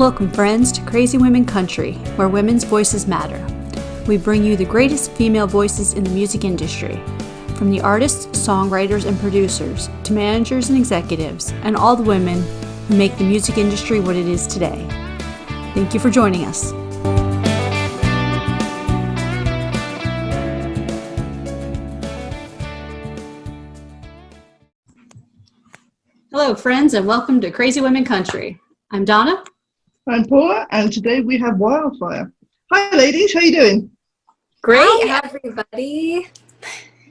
Welcome, friends, to Crazy Women Country, where women's voices matter. We bring you the greatest female voices in the music industry, from the artists, songwriters, and producers, to managers and executives, and all the women who make the music industry what it is today. Thank you for joining us. Hello, friends, and welcome to Crazy Women Country. I'm Donna. I'm Paula, and today we have Wildfire. Hi, ladies. How you doing? Great. Hi, everybody.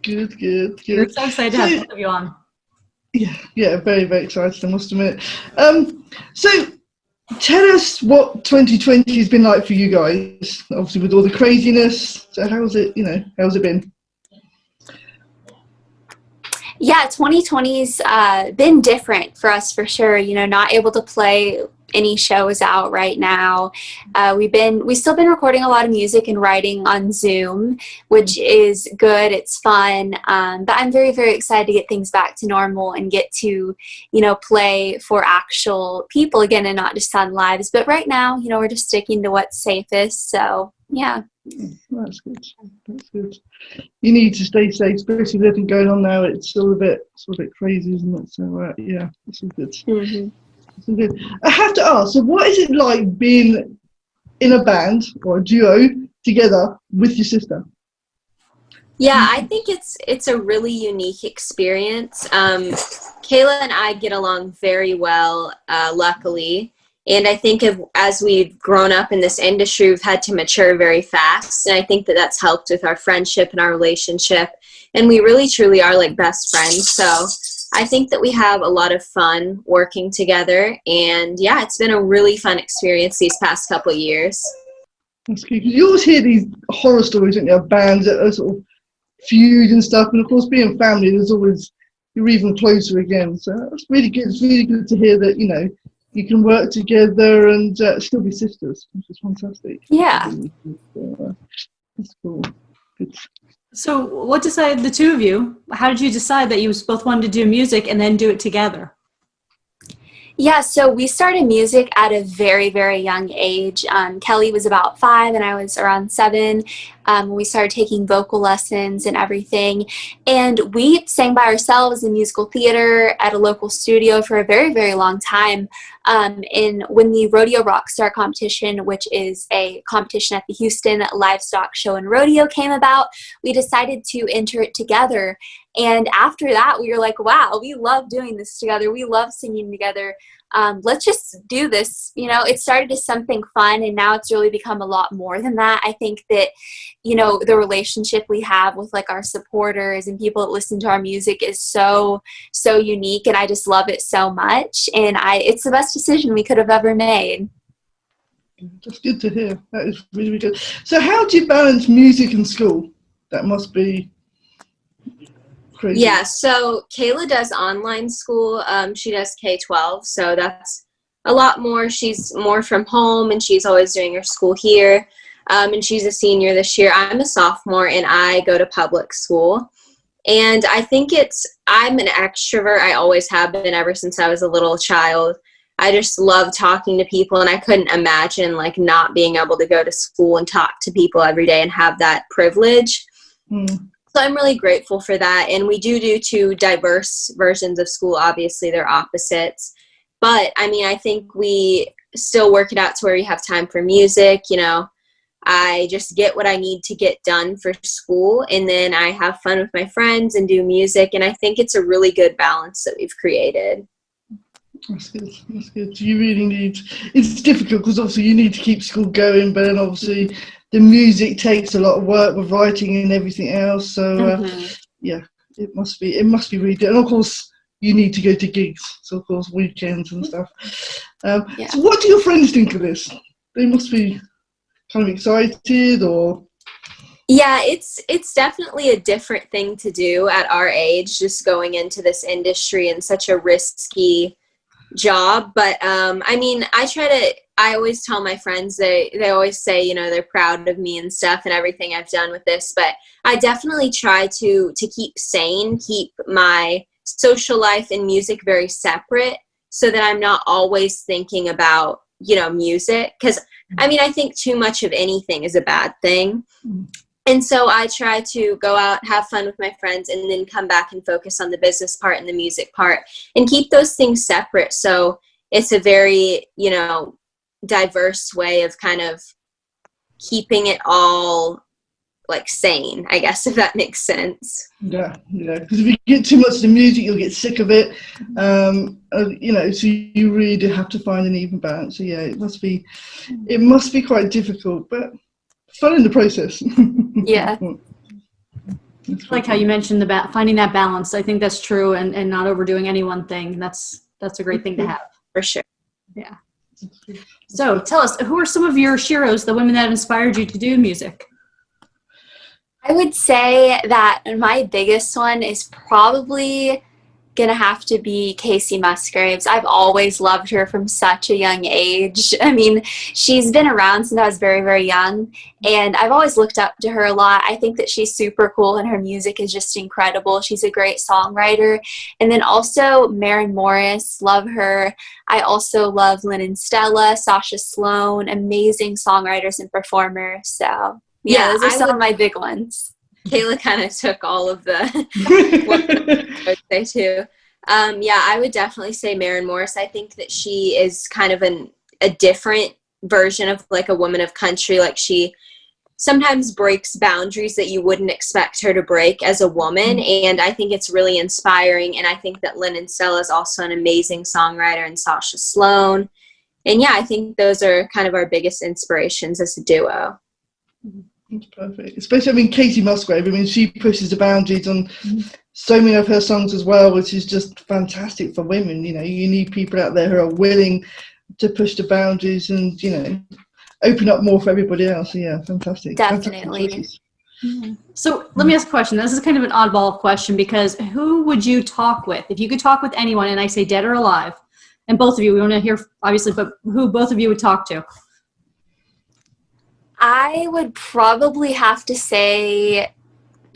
Good. We're so excited to have both of you on. Yeah, very, very excited, I must admit. So tell us what 2020 has been like for you guys, obviously with all the craziness. So how's it been? Yeah, 2020's been different for us for sure. Not able to play any shows out right now. We've still been recording a lot of music and writing on Zoom, which is good. It's fun. But I'm very, very excited to get things back to normal and get to, play for actual people again and not just on lives. But right now, we're just sticking to what's safest. So yeah. That's good. You need to stay safe, especially with everything going on now. It's still a bit crazy, isn't it? So yeah, it's all good. Mm-hmm. I have to ask, so what is it like being in a band or a duo together with your sister? Yeah, I think it's a really unique experience. Kayla and I get along very well, luckily. And I think as we've grown up in this industry, we've had to mature very fast. And I think that's helped with our friendship and our relationship. And we really, truly are like best friends. So I think that we have a lot of fun working together. And yeah, it's been a really fun experience these past couple of years. That's good. Because you always hear these horror stories, don't you, of bands that are sort of feud and stuff. And of course, being family, you're even closer again. So that's really good. It's really good to hear that, you can work together and still be sisters, which is fantastic. Yeah. That's cool. Good. So what decided the two of you? How did you decide that you both wanted to do music and then do it together? Yeah, so we started music at a very, very young age. Kelly was about 5 and I was around 7 when we started taking vocal lessons and everything. And we sang by ourselves in musical theater at a local studio for a very, very long time. And when the Rodeo Rockstar competition, which is a competition at the Houston Livestock Show and Rodeo, came about, we decided to enter it together. And after that, we were like, wow, we love doing this together. We love singing together. Let's just do this. It started as something fun, and now it's really become a lot more than that. I think that, the relationship we have with like our supporters and people that listen to our music is so, so unique, and I just love it so much. And it's the best decision we could have ever made. That's good to hear. That is really, really good. So how do you balance music and school? That must be crazy. Yeah, so Kayla does online school. She does K-12, so that's a lot more. She's more from home, and she's always doing her school here. And she's a senior this year. I'm a sophomore, and I go to public school. And I think I'm an extrovert. I always have been ever since I was a little child. I just love talking to people, and I couldn't imagine like not being able to go to school and talk to people every day and have that privilege. So I'm really grateful for that. And we do two diverse versions of school. Obviously, they're opposites. But, I think we still work it out to where we have time for music. I just get what I need to get done for school. And then I have fun with my friends and do music. And I think it's a really good balance that we've created. That's good. You really need, it's difficult because obviously you need to keep school going, but then obviously the music takes a lot of work with writing and everything else. So yeah, it must be really good. And of course you need to go to gigs, so of course weekends and stuff. So what do your friends think of this? They must be kind of excited, or? Yeah, it's definitely a different thing to do at our age, just going into this industry and such a risky job. But I always tell my friends, they always say, they're proud of me and stuff and everything I've done with this, but I definitely try to keep sane, keep my social life and music very separate, so that I'm not always thinking about music, because I think too much of anything is a bad thing. And so I try to go out, have fun with my friends, and then come back and focus on the business part and the music part and keep those things separate. So it's a very, diverse way of kind of keeping it all like sane, I guess, if that makes sense. Yeah, because if you get too much of the music, you'll get sick of it. So you really do have to find an even balance. So yeah, it must be quite difficult, but fun in the process. Yeah. I like how you mentioned finding that balance. I think that's true, and not overdoing any one thing. That's a great thing to have. For sure. Yeah. So tell us, who are some of your sheroes, the women that inspired you to do music? I would say that my biggest one is probably gonna have to be Casey Musgraves. I've always loved her from such a young age. I mean, she's been around since I was very, very young, and I've always looked up to her a lot. I think that she's super cool, and her music is just incredible. She's a great songwriter. And then also Maren Morris, love her. I also love Lynn and Stella, Sasha Sloan, amazing songwriters and performers. So yeah, those are some of my big ones. Kayla kind of took all of the I would say too. I would definitely say Maren Morris. I think that she is kind of a different version of like a woman of country. Like, she sometimes breaks boundaries that you wouldn't expect her to break as a woman. And I think it's really inspiring. And I think that Lynn and Stella is also an amazing songwriter, and Sasha Sloan. And yeah, I think those are kind of our biggest inspirations as a duo. That's perfect. Especially, Casey Musgrave, she pushes the boundaries on so many of her songs as well, which is just fantastic for women. You need people out there who are willing to push the boundaries and, open up more for everybody else. So, yeah, fantastic. Definitely. Fantastic. So let me ask a question. This is kind of an oddball question, because who would you talk with? If you could talk with anyone, and I say dead or alive, and both of you, we want to hear, obviously, but who both of you would talk to? I would probably have to say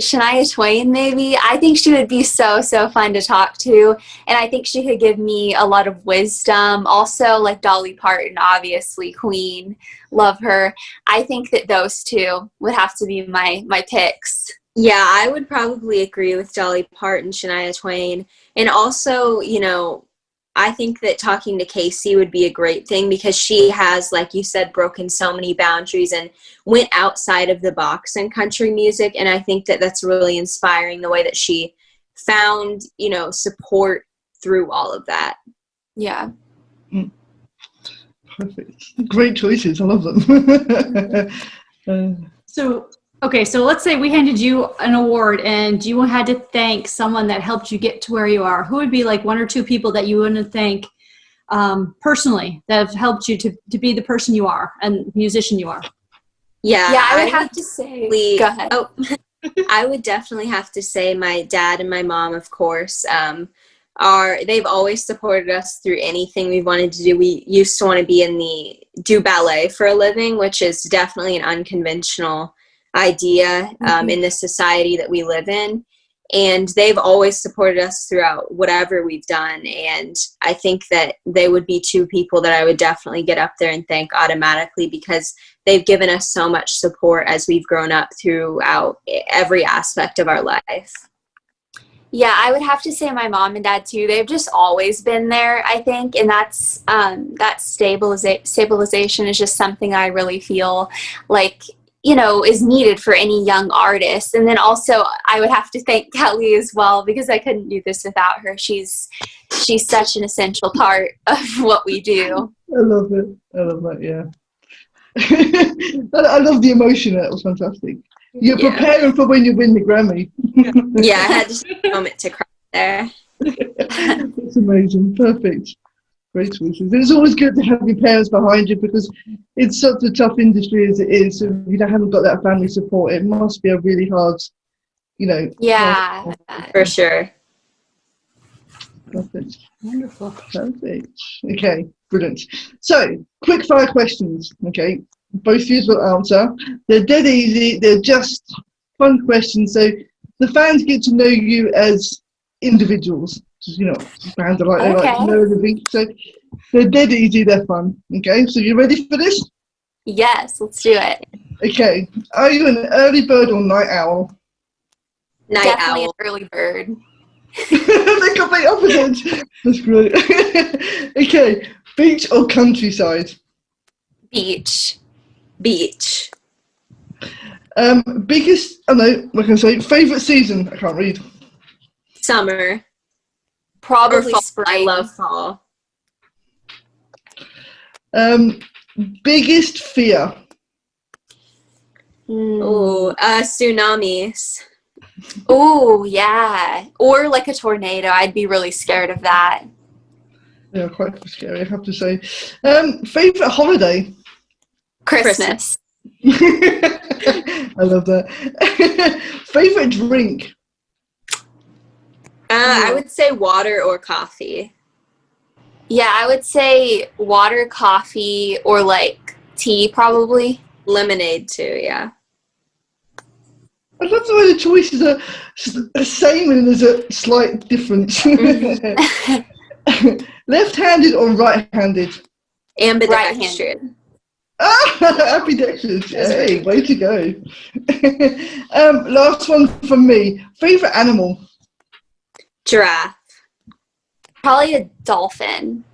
Shania Twain, maybe. I think she would be so fun to talk to, and I think she could give me a lot of wisdom. Also, like Dolly Parton, obviously, Queen, love her. I think that those two would have to be my picks. Yeah, I would probably agree with Dolly Parton, Shania Twain, and also, I think that talking to Casey would be a great thing, because she has, like you said, broken so many boundaries and went outside of the box in country music. And I think that that's really inspiring, the way that she found, support through all of that. Yeah. Perfect. Great choices. I love them. So let's say we handed you an award and you had to thank someone that helped you get to where you are. Who would be like one or two people that you want to thank personally that have helped you to be the person you are and musician you are? Yeah, I would have to say, go ahead. I would definitely have to say my dad and my mom, of course. They've always supported us through anything we've wanted to do. We used to want to do ballet for a living, which is definitely an unconventional idea in the society that we live in, and they've always supported us throughout whatever we've done. And I think that they would be two people that I would definitely get up there and thank automatically, because they've given us so much support as we've grown up throughout every aspect of our life. Yeah, I would have to say my mom and dad too. They've just always been there, I think, and that's that stabilization is just something I really feel like is needed for any young artist. And then also I would have to thank Kelly as well, because I couldn't do this without her. She's such an essential part of what we do. I love it. I love that, yeah. I love the emotion. That was fantastic. You're preparing for when you win the Grammy. Yeah, I had just a moment to cry there. That's amazing. Perfect. Great choices. It's always good to have your parents behind you, because it's such a tough industry as it is. So if you haven't got that family support, it must be a really hard, Yeah, for sure. Perfect. Wonderful. Perfect. Okay, brilliant. So, quick fire questions. Okay, both of you will answer. They're dead easy. They're just fun questions. So the fans get to know you as individuals. You know, bands are like, they like to Okay. know everything. So they're dead easy, they're fun. Okay, so you ready for this? Yes, let's do it. Okay, are you an early bird or night owl? Night Definitely owl. an early bird. They're complete opposites. That's great. Okay, beach or countryside? Beach. Beach. Biggest, oh no, what can I say? Favourite season? I can't read. Summer. Or Probably fall. spring. I love fall. Biggest fear? Oh, tsunamis. Oh, yeah. Or like a tornado. I'd be really scared of that. Yeah, quite scary, I have to say. Favourite holiday? Christmas. I love that. Favourite drink? I would say water or coffee. Yeah, I would say water, coffee, or like tea, probably. Lemonade too, yeah. I love the way the choices are the same and there's a slight difference. Left-handed or right-handed? Ambidextrous. Ah, ambidextrous. Hey, way to go. Last one from me. Favourite animal? Giraffe. Probably a dolphin.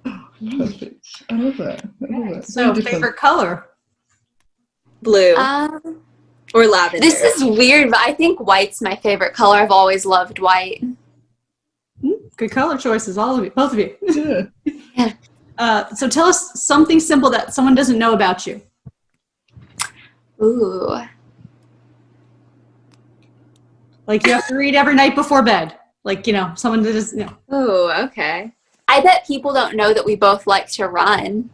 Perfect. I love that. I love that. So, Very different. favorite color? Blue. Or lavender. This is weird, but I think white's my favorite color. I've always loved white. Good color choices, all of you, both of you. Yeah. So tell us something simple that someone doesn't know about you. Ooh. Like you have to read every night before bed. Like, you know, someone that is, you know. Oh, okay. I bet people don't know that we both like to run.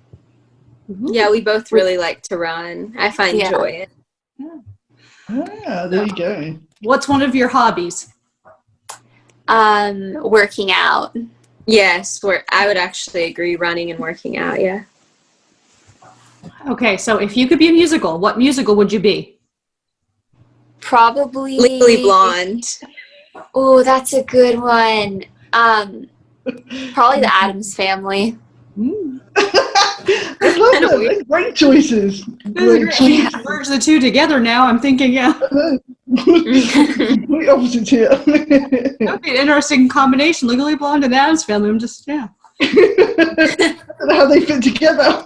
Yeah, we both really like to run. I find Yeah. joy in it. Ah, there you go. What's one of your hobbies? Working out. Yes, I would actually agree, running and working out, yeah. Okay, so if you could be a musical, what musical would you be? Probably Legally Blonde. Oh, that's a good one. Probably the Addams Family. I love that. They're great choices. Great choices. Merge the two together now. I'm thinking, yeah. Complete opposites here. That would be an interesting combination. Legally Blonde and Addams Family. I'm just, yeah. I don't know how they fit together.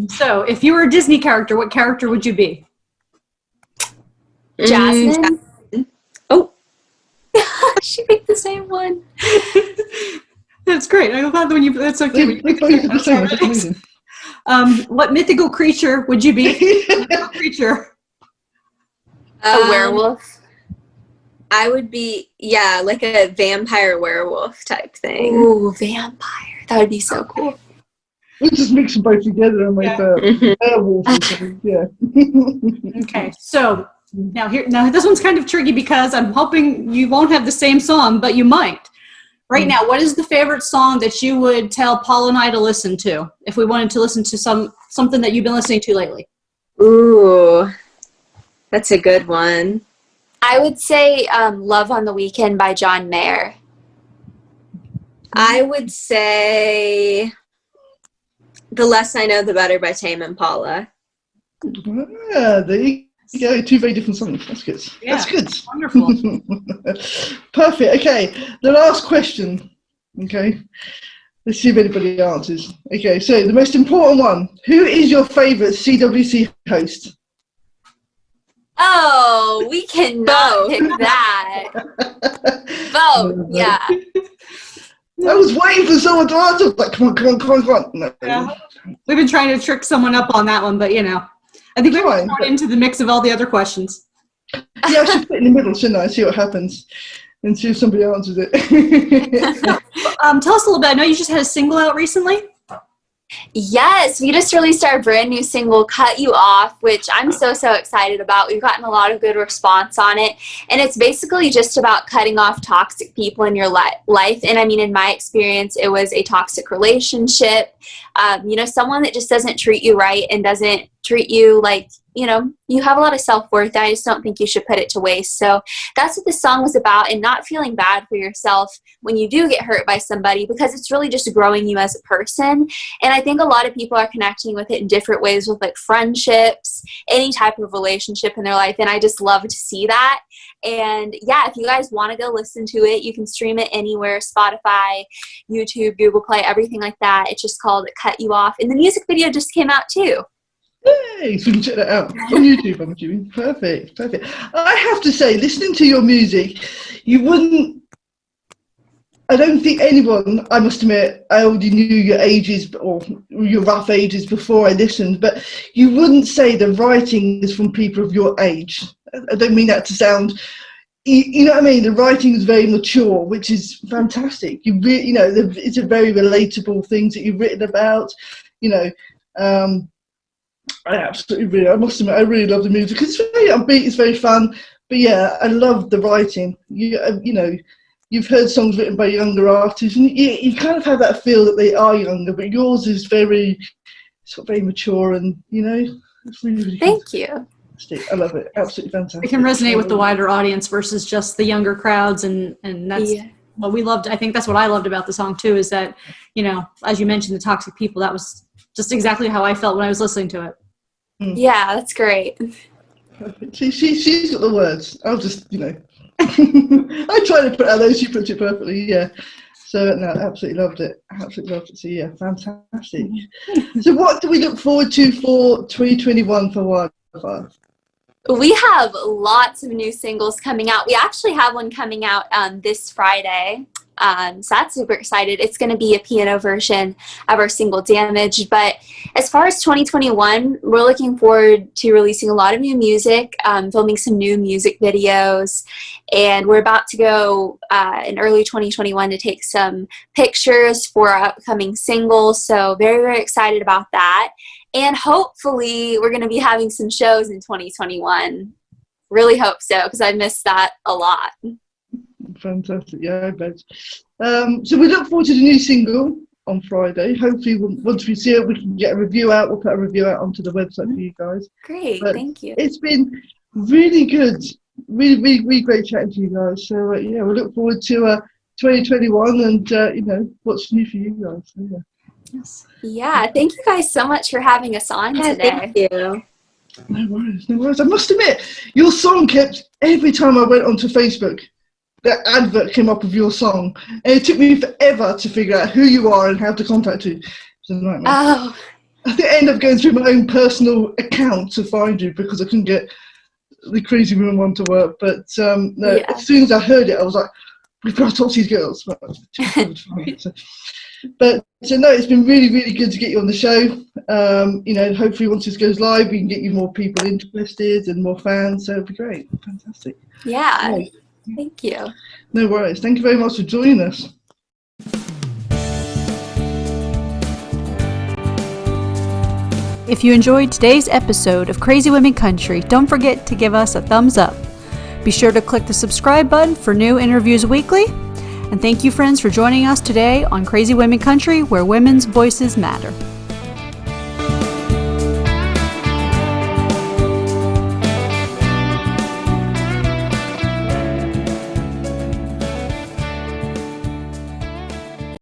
So, if you were a Disney character, what character would you be? Jasmine. Oh. She picked the same one. That's great. I'm glad when you. That's so cute. They're both the same. That's amazing. What mythical creature would you be? Mythical creature. A werewolf. I would be, yeah, like a vampire werewolf type thing. Ooh, vampire. That would be so cool. We'll just mix them both together and make a werewolf or something. Yeah. Okay, so now this one's kind of tricky because I'm hoping you won't have the same song, but you might. Right now, what is the favorite song that you would tell Paul and I to listen to if we wanted to listen to something that you've been listening to lately? Ooh, that's a good one. I would say Love on the Weekend by John Mayer. I would say The Less I Know, The Better by Tame Impala. Ah, there you go. Two very different songs. That's good. Yeah, That's good. Wonderful. Perfect. Okay, the last question. Okay, let's see if anybody answers. Okay, so the most important one. Who is your favourite CWC host? Oh, we cannot pick that. Vote, yeah. I was waiting for someone to answer. Like, come on. No. Yeah. We've been trying to trick someone up on that one, but you know, I think we're Fine, thrown but- into the mix of all the other questions. Yeah, I should put it in the middle, shouldn't I? See what happens. And see if somebody answers it. Tell us a little bit. I know you just had a single out recently. Yes, we just released our brand new single, Cut You Off, which I'm so excited about. We've gotten a lot of good response on it. And it's basically just about cutting off toxic people in your life. And I mean, in my experience, it was a toxic relationship. Someone that just doesn't treat you right and doesn't treat you like, you know, you have a lot of self-worth, and I just don't think you should put it to waste. So that's what the song was about, and not feeling bad for yourself when you do get hurt by somebody, because it's really just growing you as a person. And I think a lot of people are connecting with it in different ways, with like friendships, any type of relationship in their life, and I just love to see that. And yeah, if you guys want to go listen to it, you can stream it anywhere: Spotify, YouTube, Google Play, everything like that. It's just called Cut You Off, and the music video just came out too. Yay! So we can check that out on YouTube, I'm assuming. Perfect. I have to say, listening to your music, I don't think anyone, I must admit, I already knew your ages or your rough ages before I listened, but you wouldn't say the writing is from people of your age. I don't mean that to sound, you know what I mean? The writing is very mature, which is fantastic. It's a very relatable things that you've written about, you know. I must admit, I really love the music because it's very upbeat, it's very fun. But yeah, I love the writing. You know, you've heard songs written by younger artists, and you kind of have that feel that they are younger, but yours is very mature, and you know, it's really, really Thank you. I love it. Absolutely fantastic. It can resonate with the wider audience versus just the younger crowds, and that's what we loved. I think that's what I loved about the song too, is that, you know, as you mentioned, the toxic people, that was just exactly how I felt when I was listening to it. Yeah, that's great. She's got the words. I'll just, you know, I try to put out those. She puts it perfectly. Yeah. So no, absolutely loved it. So yeah, fantastic. So what do we look forward to for 2021 for Wildfire? We have lots of new singles coming out. We actually have one coming out this Friday. So that's super excited. It's going to be a piano version of our single Damaged. But as far as 2021, we're looking forward to releasing a lot of new music, filming some new music videos. And we're about to go in early 2021 to take some pictures for our upcoming singles. So very, very excited about that. And hopefully we're going to be having some shows in 2021. Really hope so, because I missed that a lot. Fantastic, yeah, I bet. So we look forward to the new single on Friday. Hopefully, once we see it, we can get a review out. We'll put a review out onto the website for you guys. Great, thank you. It's been really good, really great chatting to you guys. So yeah, we look forward to 2021 and you know, what's new for you guys. So, yeah. Yes. Yeah, thank you guys so much for having us on today. Thank you. No worries. I must admit, your song kept, every time I went onto Facebook, that advert came up of your song, and it took me forever to figure out who you are and how to contact you. It's a nightmare. Oh. I think I ended up going through my own personal account to find you because I couldn't get the Crazy Women one to work. But no, Yeah. As soon as I heard it, I was like, we've got to talk to these girls. But no, it's been really good to get you on the show. You know, hopefully once this goes live, we can get you more people interested and more fans. So it'd be great. Fantastic. Yeah. Thank you. No worries. Thank you very much for joining us. If you enjoyed today's episode of Crazy Women Country, don't forget to give us a thumbs up. Be sure to click the subscribe button for new interviews weekly. And thank you, friends, for joining us today on Crazy Women Country, where women's voices matter.